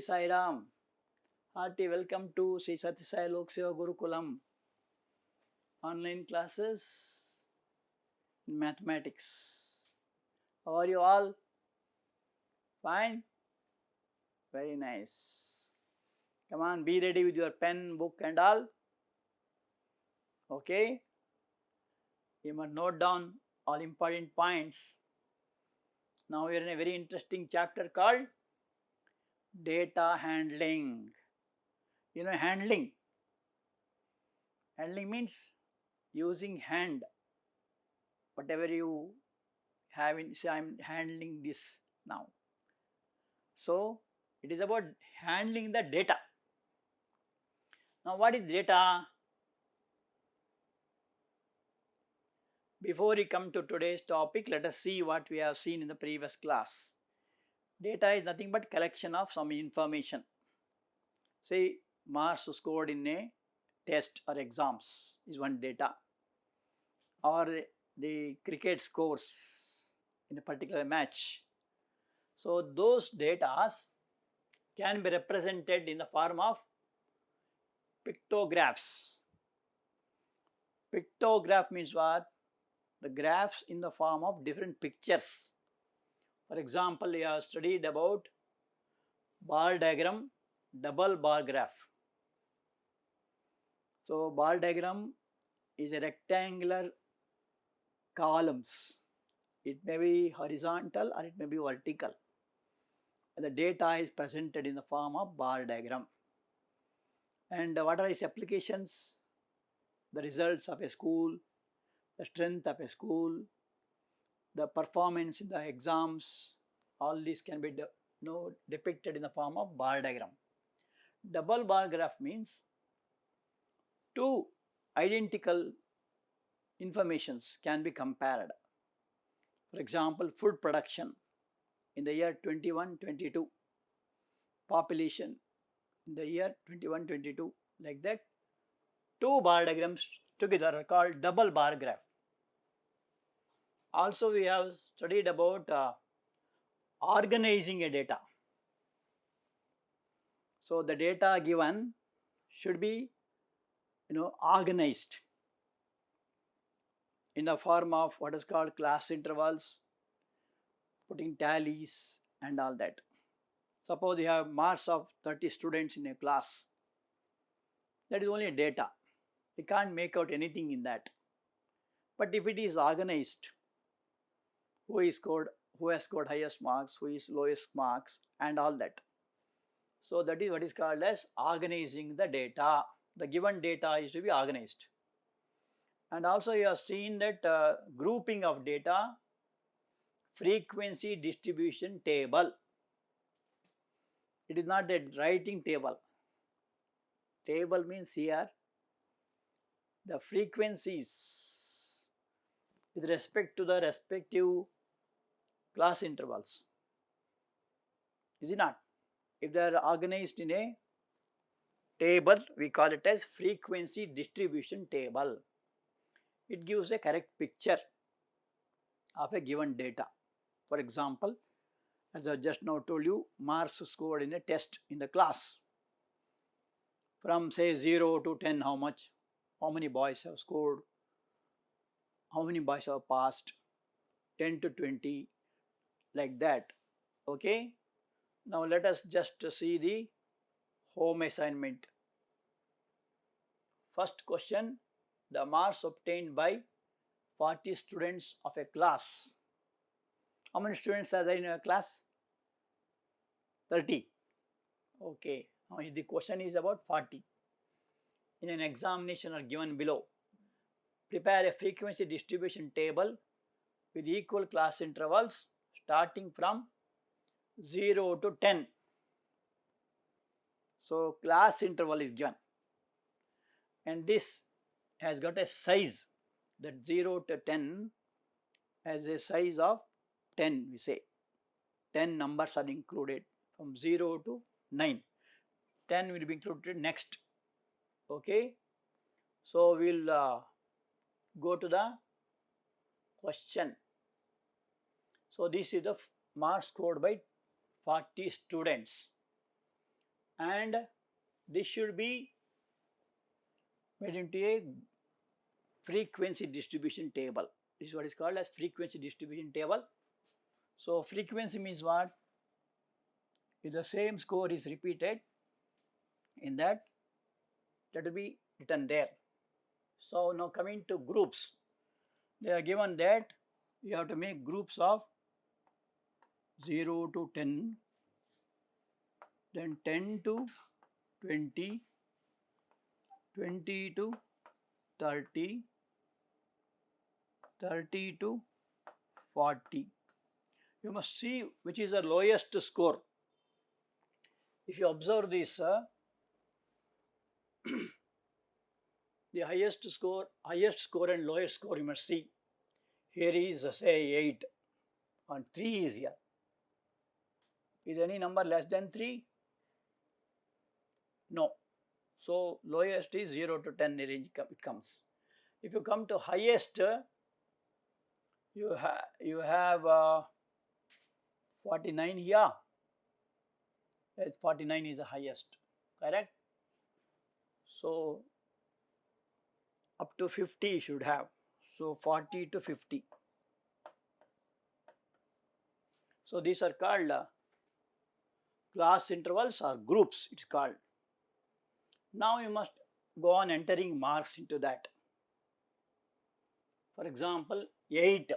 Shri Sai Ram. Hearty welcome to Sri Sathya Seva Gurukulam online classes in mathematics. How are you all? Fine? Very nice. Come on, be ready with your pen, book and all. Okay? You must note down all important points. Now we are in a very interesting chapter called data handling. You know handling. Handling means using hand. Whatever you have in, say I am handling this now. So it is about handling the data. Now what is data? Before we come to today's topic, let us see what we have seen in the previous class. Data is nothing but collection of some information. Say marks scored in a test or exams is one data, or the cricket scores in a particular match. So those data can be represented in the form of pictographs. Pictograph means what? The graphs in the form of different pictures. For example, we have studied about bar diagram, double bar graph. So bar diagram is a rectangular columns. It may be horizontal or it may be vertical. And the data is presented in the form of bar diagram. And what are its applications? The results of a school, the strength of a school, the performance in the exams, all these can be depicted in the form of bar diagram. Double bar graph means two identical informations can be compared. For example, food production in the year 21-22, population in the year 21-22, like that. Two bar diagrams together are called double bar graph. Also we have studied about organizing a data. So the data given should be organized in the form of what is called class intervals, putting tallies and all that. Suppose you have marks of 30 students in a class. That is only data. You can't make out anything in that. But if it is organized, who has scored highest marks, who is lowest marks and all that. So that is what is called as organizing the data. The given data is to be organized. And also you have seen that grouping of data, frequency distribution table. It is not a writing table. Table means here the frequencies with respect to the respective class intervals. Is it not? If they are organized in a table, we call it as frequency distribution table. It gives a correct picture of a given data. For example, as I just now told you, marks scored in a test in the class. From say 0 to 10, how many boys have scored, how many boys have passed, 10 to 20, like that. Okay. Now let us just see the home assignment. First question, the marks obtained by 40 students of a class. How many students are there in a class? 30. Okay. Now the question is about 40. In an examination are given below. Prepare a frequency distribution table with equal class intervals starting from 0 to 10. So class interval is given. And this has got a size, that 0 to 10 has a size of 10, we say. 10 numbers are included from 0 to 9. 10 will be included next. Okay. So we will go to the question. So this is the marks scored by 40 students. and this should be made into a frequency distribution table. This is what is called as frequency distribution table. So frequency means what? If the same score is repeated in that will be written there. So now coming to groups, they are given that you have to make groups of 0 to 10, then 10 to 20, 20 to 30, 30 to 40. You must see which is the lowest score. If you observe this, the highest score and lowest score you must see. Here is say 8 and 3 is here. Is any number less than 3? No. So lowest is 0 to 10 range it comes. If you come to highest, you have 49 here. Yes, 49 is the highest, correct? So up to 50 you should have. So 40 to 50. So these are called class intervals or groups, it's called. Now you must go on entering marks into that. For example, 8.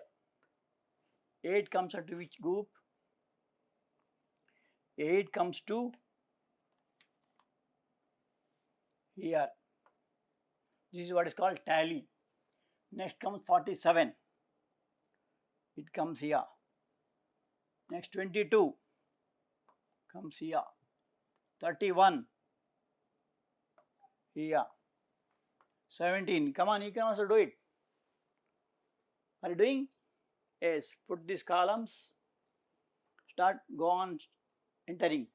8 comes into which group? 8 comes to here. This is what is called tally. Next comes 47. It comes here. Next 22 comes here. 31 here. 17. Come on, you can also do it. Are you doing? Yes. Put these columns. Start, go on entering.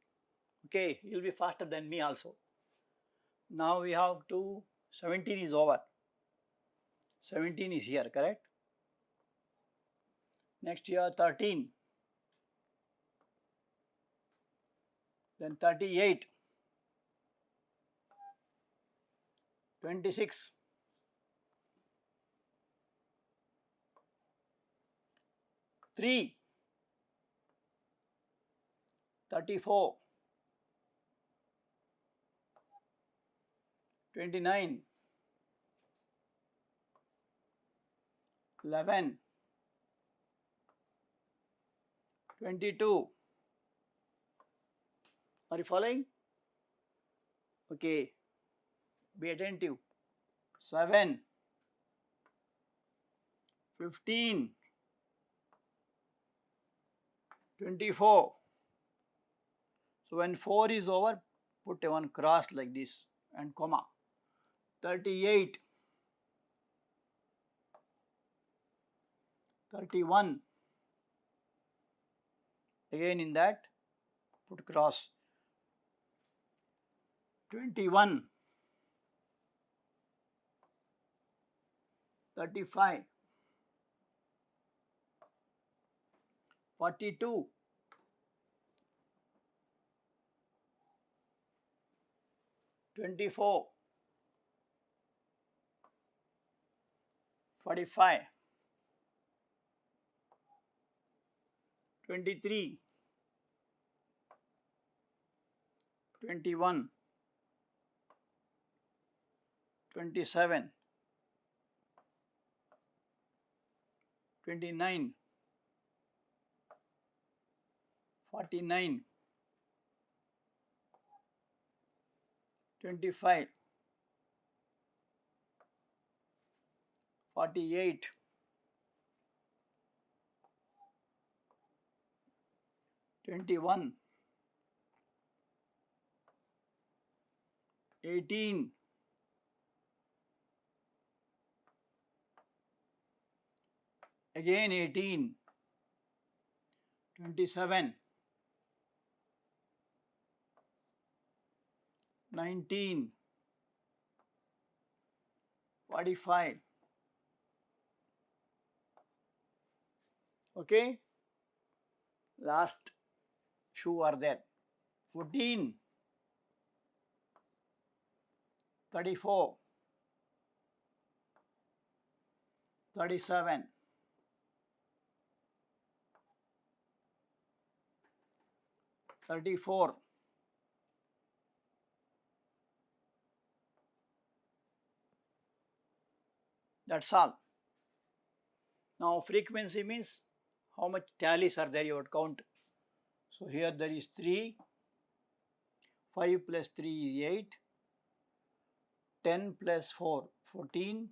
Okay, you will be faster than me also. Now we have to 17 is over. 17 is here, correct? Next here 13. Then 38. 26. 3. 34. 29. 11. 22. Are you following? Okay. Be attentive. 7. 15. 24. So when 4 is over, put a one cross like this and comma. 38. 31. Again in that, put cross. 21. 35. 42. 24. 45. 23. 21. 27. 29. 49. 25. 48. 21. 18. 18. 27. 19. 45. Okay. Last few are there. 14. 34, 37, 34, that's all. Now frequency means how much tallies are there, you would count. So here there is 3, 5 plus 3 is 8, 10 plus 4, 14,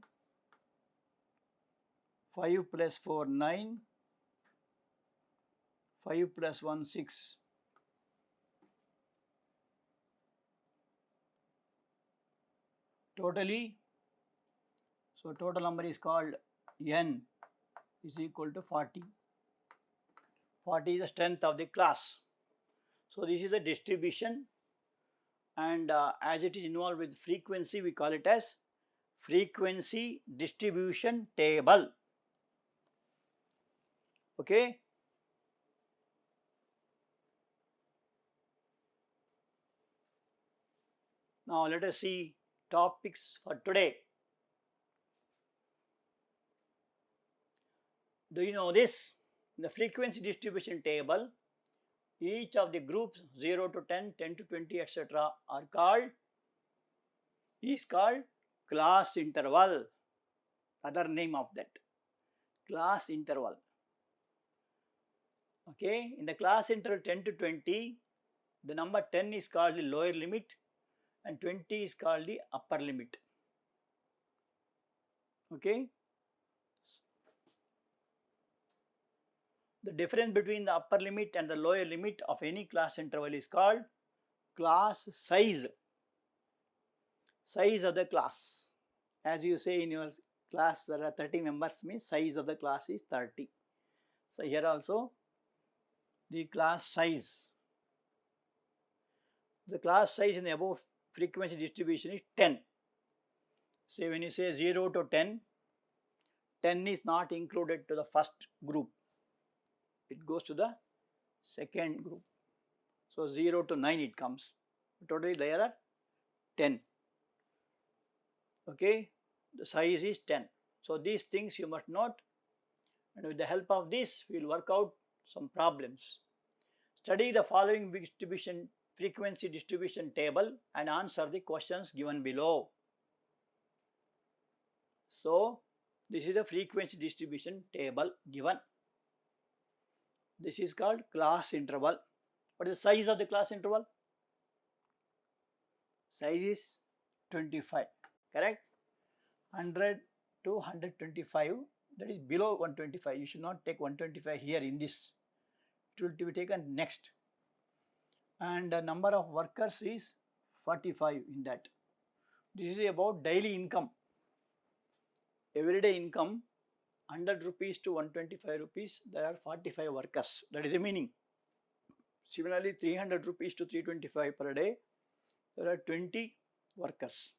5 plus 4, 9, 5 plus 1, 6. Totally, so total number is called n is equal to 40. 40 is the strength of the class. So this is the distribution, and as it is involved with frequency, we call it as frequency distribution table. Okay. Now let us see topics for today. Do you know this? In the frequency distribution table, each of the groups 0 to 10, 10 to 20, etc. is called class interval. Other name of that, class interval. Okay, in the class interval 10 to 20, the number 10 is called the lower limit and 20 is called the upper limit. Okay. The difference between the upper limit and the lower limit of any class interval is called class size. Size of the class. As you say in your class there are 30 members, means size of the class is 30. So here also the class size. The class size in the above frequency distribution is 10. So when you say 0 to 10, 10 is not included to the first group. It goes to the second group. So 0 to 9 it comes. Totally there are 10. Okay, the size is 10. So these things you must note, and with the help of this we will work out some problems. Study the following frequency distribution table and answer the questions given below. So this is the frequency distribution table given. This is called class interval. What is the size of the class interval? Size is 25, correct? 100 to 125, that is below 125. You should not take 125 here in this. It will be taken next. And the number of workers is 45 in that. This is about daily income. Everyday income 100 rupees to 125 rupees, there are 45 workers. That is the meaning. Similarly, 300 rupees to 325 per day, there are 20 workers.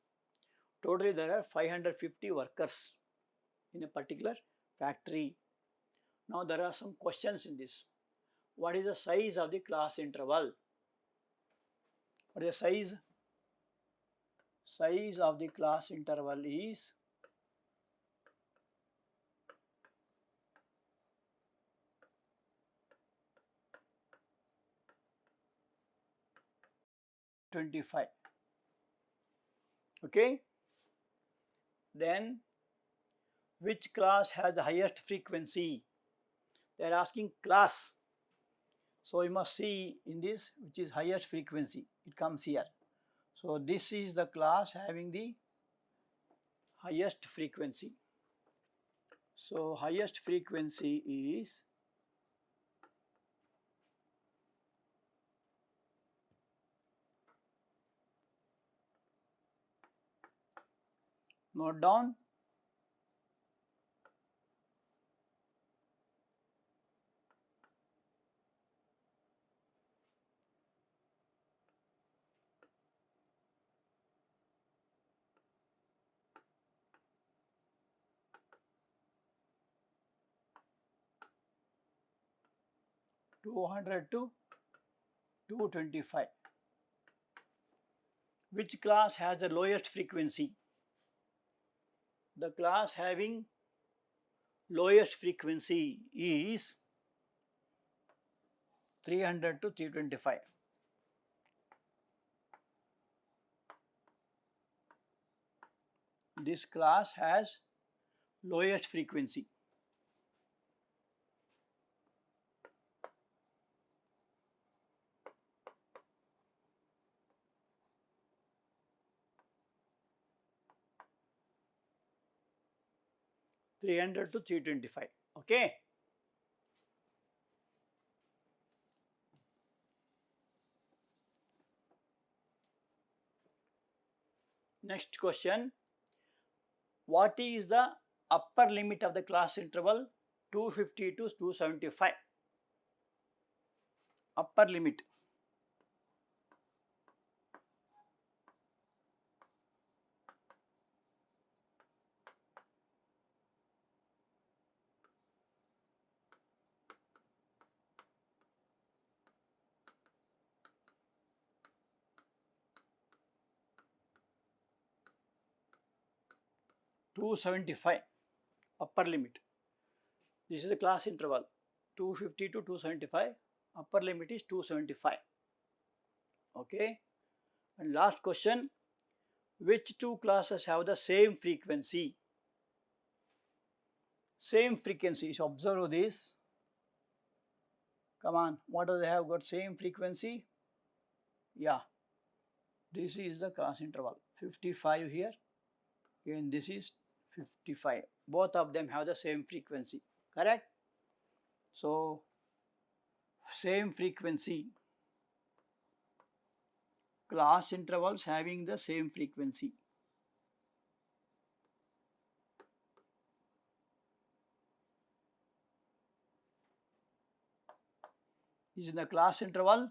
Totally there are 550 workers in a particular factory. Now there are some questions in this. What is the size of the class interval? What is the size? Size of the class interval is 25. Okay. Then which class has the highest frequency? They are asking class. So you must see in this which is highest frequency. It comes here. So this is the class having the highest frequency. So highest frequency is note down 200 to 225. Which class has the lowest frequency? The class having lowest frequency is 300 to 325. This class has lowest frequency. (300 to 325). Okay. Next question. What is the upper limit of the class interval 250 to 275? Upper limit. (275) upper limit. This is the class interval 250 to 275. Upper limit is 275. Okay. And last question. Which two classes have the same frequency? Same frequency. So observe this. Come on, what do they have got same frequency? Yeah. This is the class interval 55 here, and this is 55. Both of them have the same frequency, correct? So same frequency, class intervals having the same frequency. This is the class interval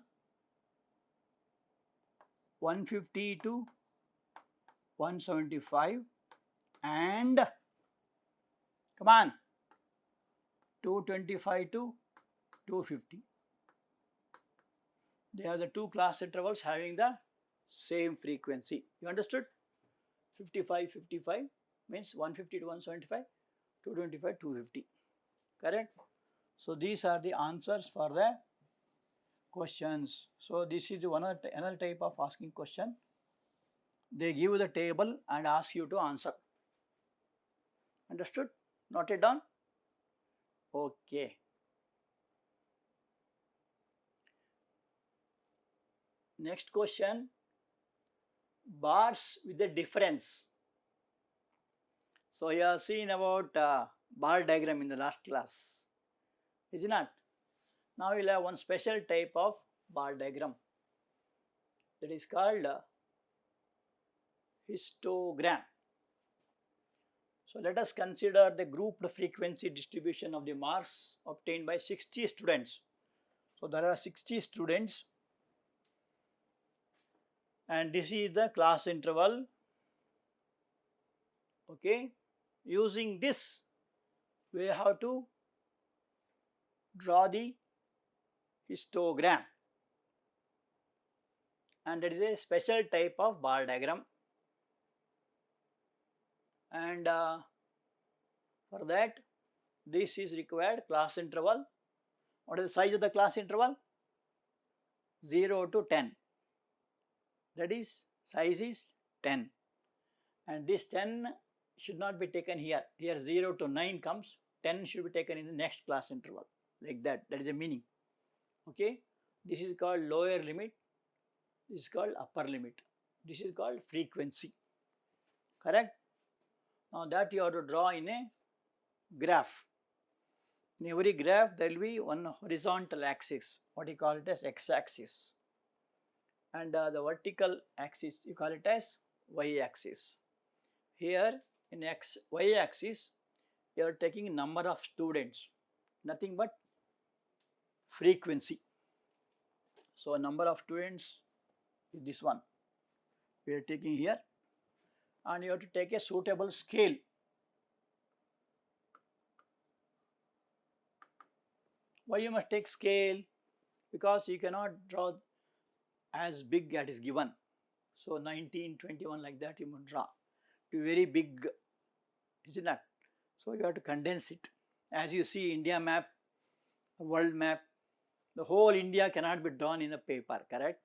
150 to 175 and come on 225 to 250. They are the two class intervals having the same frequency. You understood? 55, 55 means 150 to 175, 225, 250. Correct? So these are the answers for the questions. So this is another type of asking question. They give the table and ask you to answer. Understood? Note it down? Okay. Next question. Bars with a difference. So you have seen about bar diagram in the last class, is it not? Now we will have one special type of bar diagram that is called histogram. So let us consider the grouped frequency distribution of the marks obtained by 60 students. So there are 60 students and this is the class interval. Okay, using this we have to draw the histogram, and that is a special type of bar diagram. And for that this is required class interval. What is the size of the class interval? 0 to 10. That is size is 10, and this 10 should not be taken here. Here 0 to 9 comes, 10 should be taken in the next class interval, like that. That is the meaning. Okay, this is called lower limit, this is called upper limit, this is called frequency. Correct? Now that you have to draw in a graph. In every graph there will be one horizontal axis, what you call it as x-axis, and the vertical axis you call it as y-axis. Here in y-axis you are taking number of students, nothing but frequency. So number of students is this one we are taking here, and you have to take a suitable scale. Why you must take scale? Because you cannot draw as big as is given. So 19, 21 like that you must draw. To very big, isn't it? So you have to condense it. As you see India map, world map, the whole India cannot be drawn in the paper, correct?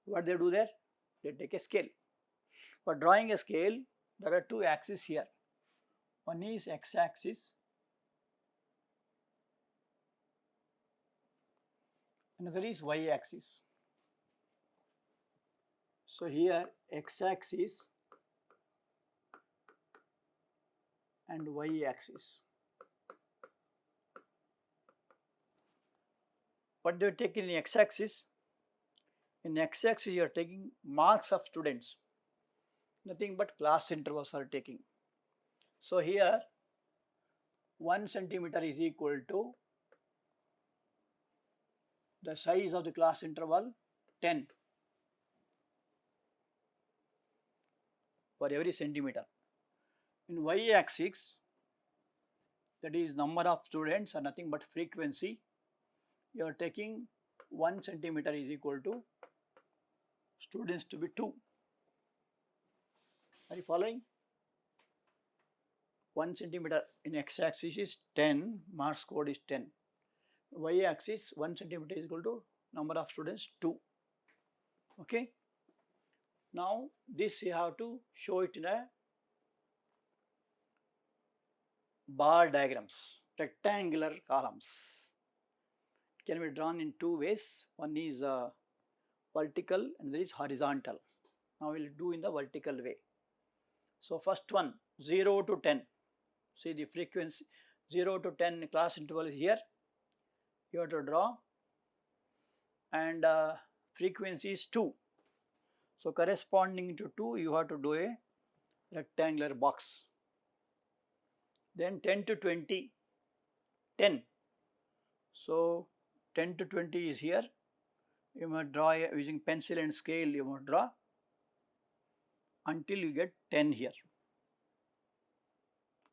What they do there? They take a scale. For drawing a scale, there are two axes here. One is x-axis, another is y-axis. So here x-axis and y-axis. What do you take in x-axis? In x-axis you are taking marks of students. Nothing but class intervals are taking. So here 1 centimeter is equal to the size of the class interval 10 for every centimeter. In y-axis, that is number of students are nothing but frequency. You are taking 1 centimeter is equal to students to be 2. Are you following? 1 centimeter in x-axis is 10, marks scored is 10. Y-axis 1 centimeter is equal to number of students 2. Okay. Now this you have to show it in a bar diagrams, rectangular columns. It can be drawn in two ways. One is vertical and there is horizontal. Now we will do in the vertical way. So first one 0 to 10. See the frequency 0 to 10 class interval is here. You have to draw, and frequency is 2. So corresponding to 2 you have to do a rectangular box. Then 10 to 20, 10. So 10 to 20 is here. You must draw using pencil and scale, you must draw until you get 10 here.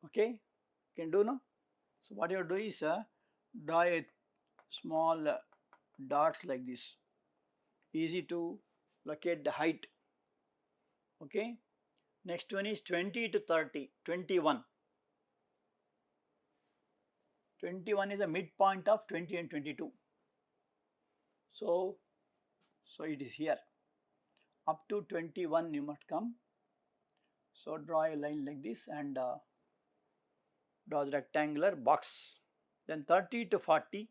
Okay, can do now. So what you do is draw a small dots like this. Easy to locate the height. Okay. Next one is 20 to 30, 21. 21 is a midpoint of 20 and 22. So it is here. Up to 21 you must come. So draw a line like this and draw the rectangular box. Then 30 to 40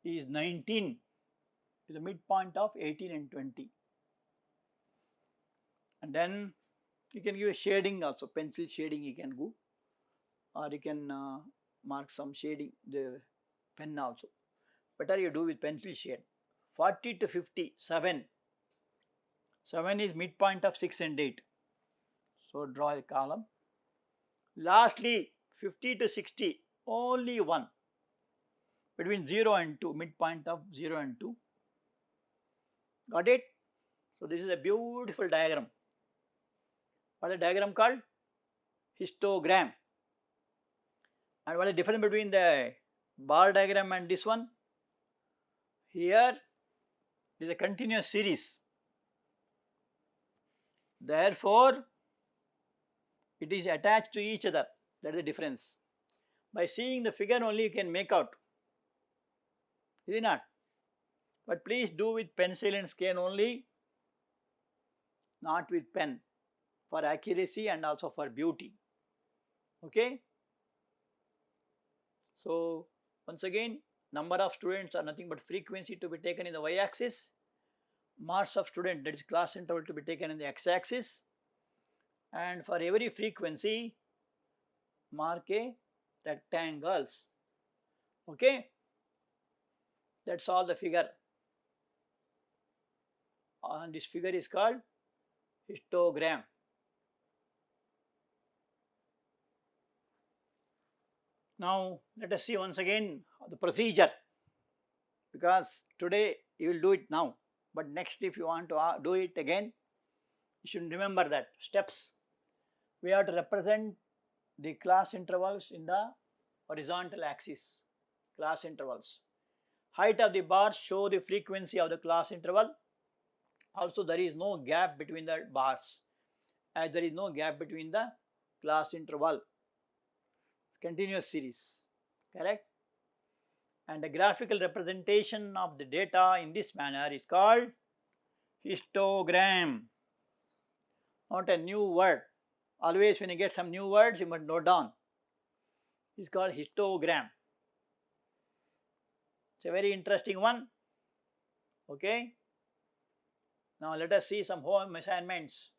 is 19. Is the midpoint of 18 and 20. And then you can give a shading also, pencil shading you can go, or you can mark some shading, the pen also. Better you do with pencil shade. 40 to 50, 7. 7 is midpoint of 6 and 8. So draw a column. Lastly 50 to 60, only 1. Between 0 and 2, midpoint of 0 and 2. Got it? So this is a beautiful diagram. What is the diagram called? Histogram. And what is the difference between the bar diagram and this one? Here is a continuous series. Therefore, it is attached to each other. That is the difference. By seeing the figure only you can make out. Is it not? But please do with pencil and scale only, not with pen, for accuracy and also for beauty. Okay. So once again, number of students are nothing but frequency to be taken in the y-axis, marks of student, that is class interval, to be taken in the x-axis, and for every frequency mark a rectangles. Okay, that's all the figure, and this figure is called histogram. Now let us see once again the procedure, because today you will do it now, but next if you want to do it again, you should remember that steps. We have to represent the class intervals in the horizontal axis, class intervals. Height of the bars show the frequency of the class interval. Also, there is no gap between the bars, as there is no gap between the class interval. It's continuous series, correct? And the graphical representation of the data in this manner is called histogram. Not a new word. Always when you get some new words, you must note down. It's called histogram. It's a very interesting one. Okay. Now let us see some home assignments.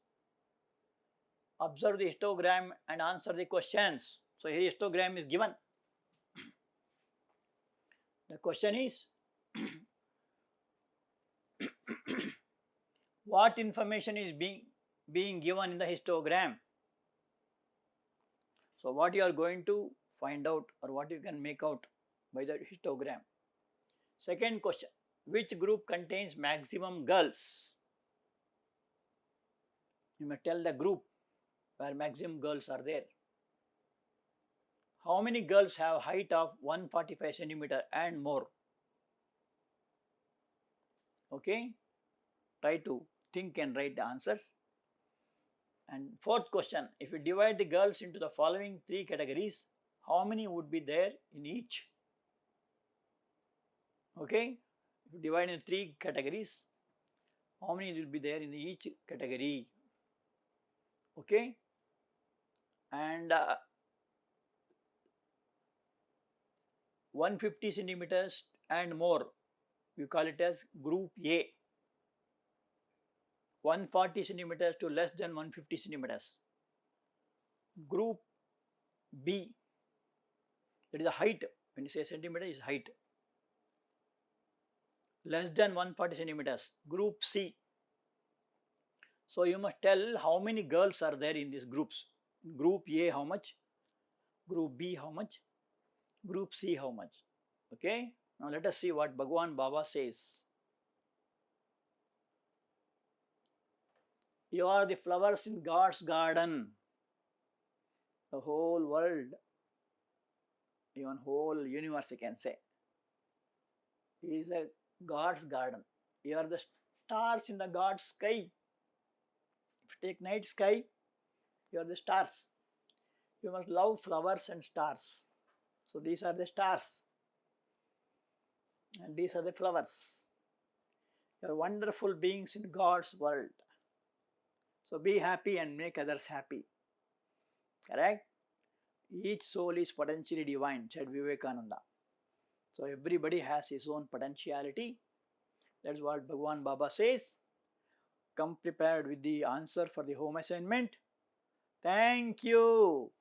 Observe the histogram and answer the questions. So here histogram is given. The question is what information is being given in the histogram? So what you are going to find out, or what you can make out by the histogram. Second question, which group contains maximum girls? You may tell the group where maximum girls are there. How many girls have height of 145 centimeter and more? Okay, try to think and write the answers. And fourth question, if you divide the girls into the following three categories, how many would be there in each? Okay, if you divide in three categories, how many will be there in each category? Okay, and 150 centimeters and more, we call it as group A. 140 centimeters to less than 150 centimeters. Group B, that is a height. When you say centimeter, is height. Less than 140 centimeters. Group C. So you must tell how many girls are there in these groups. Group A how much? Group B how much? Group C how much? Okay. Now let us see what Bhagwan Baba says. You are the flowers in God's garden. The whole world, even whole universe you can say, is a God's garden. You are the stars in the God's sky. If you take night sky, you are the stars. You must love flowers and stars. So these are the stars and these are the flowers. You are wonderful beings in God's world. So be happy and make others happy. Correct? Each soul is potentially divine, said Vivekananda. So everybody has his own potentiality. That's what Bhagwan Baba says. Come prepared with the answer for the home assignment. Thank you.